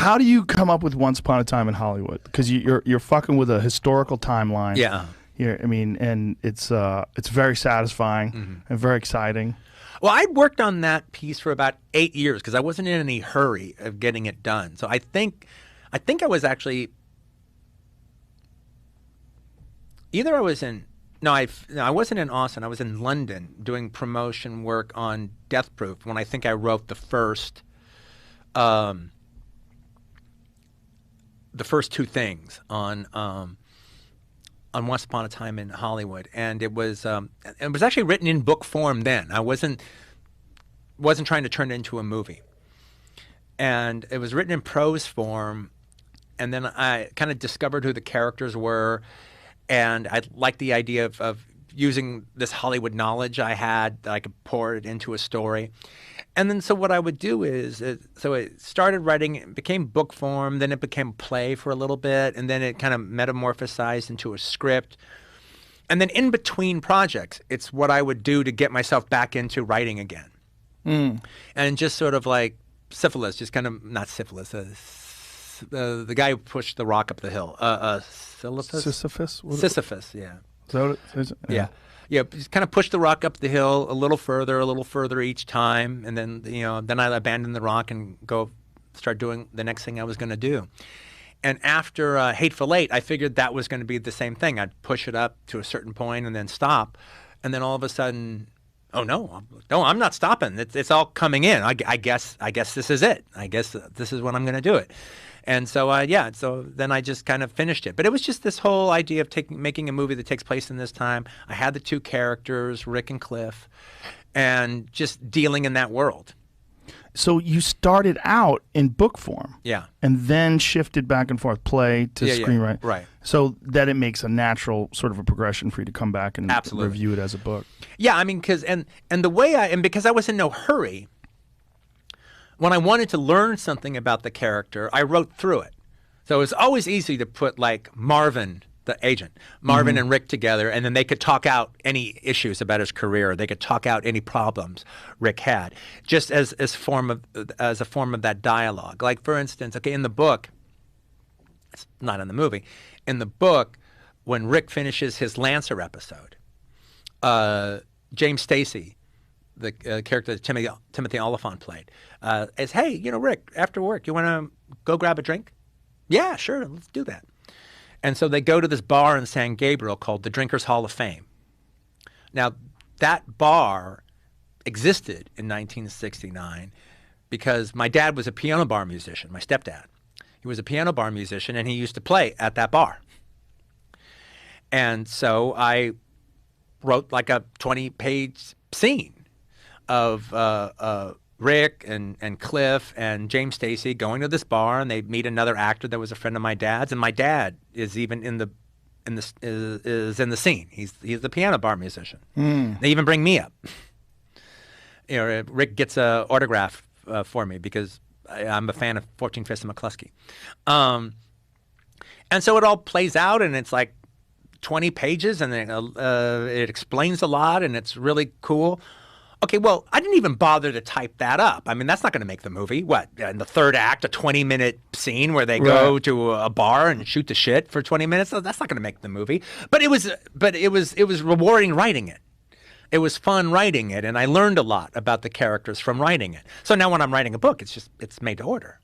how do you come up with Once Upon a Time in Hollywood? Because you're fucking with a historical timeline. Yeah. I mean, and it's very satisfying and very exciting. Well, I'd worked on that piece for about 8 years because I wasn't in any hurry of getting it done. So I think I was actually either I was in no, I wasn't in Austin. I was in London doing promotion work on Death Proof when I think I wrote the first two things on Once Upon a Time in Hollywood, and it was actually written in book form then. I wasn't trying to turn it into a movie, and it was written in prose form, and then I kind of discovered who the characters were, and I liked the idea of using this Hollywood knowledge I had that I could pour it into a story. And then so what I would do is, so it started writing, it became book form, then it became play for a little bit, and then it kind of metamorphosized into a script. And then in between projects, it's what I would do to get myself back into writing again. And just sort of like syphilis, just kind of, not syphilis, the guy who pushed the rock up the hill. Sisyphus? Sisyphus, yeah. Yeah. Yeah, just kind of push the rock up the hill a little further each time, and then then I abandon the rock and go start doing the next thing I was going to do. And after Hateful Eight, I figured that was going to be the same thing. I'd push it up to a certain point and then stop, and then all of a sudden, oh no, I'm not stopping. It's all coming in. I guess this is it. I guess this is when I'm going to do it. And so, so then I just kind of finished it. But it was just this whole idea of making a movie that takes place in this time. I had the two characters, Rick and Cliff, and just dealing in that world. So you started out in book form. Yeah. And then shifted back and forth, play to screenwrite. Right. So that it makes a natural sort of a progression for you to come back and review it as a book. Yeah, I mean, because I was in no hurry. When I wanted to learn something about the character, I wrote through it. So it was always easy to put like Marvin, the agent, and Rick together, and then they could talk out any issues about his career. They could talk out any problems Rick had, just as a form of that dialogue. Like, for instance, in the book, it's not in the movie, in the book, when Rick finishes his Lancer episode, James Stacy, the character that Timothy Oliphant played, is, hey, Rick, after work, you want to go grab a drink? Yeah, sure, let's do that. And so they go to this bar in San Gabriel called the Drinkers Hall of Fame. Now, that bar existed in 1969 because my dad was a piano bar musician, my stepdad. He was a piano bar musician, and he used to play at that bar. And so I wrote like a 20-page scene of Rick and Cliff and James Stacy going to this bar, and they meet another actor that was a friend of my dad's, and my dad is even in the scene. He's the piano bar musician. They even bring me up. Rick gets an autograph for me because I'm a fan of 14 Fists of McCluskey. And so it all plays out, and it's like 20 pages, and it explains a lot, and it's really cool. Okay, well, I didn't even bother to type that up. I mean, that's not going to make the movie. What, in the third act, a 20-minute scene where they go to a bar and shoot the shit for 20 minutes? That's not going to make the movie. But it was rewarding writing it. It was fun writing it, and I learned a lot about the characters from writing it. So now when I'm writing a book, it's made to order.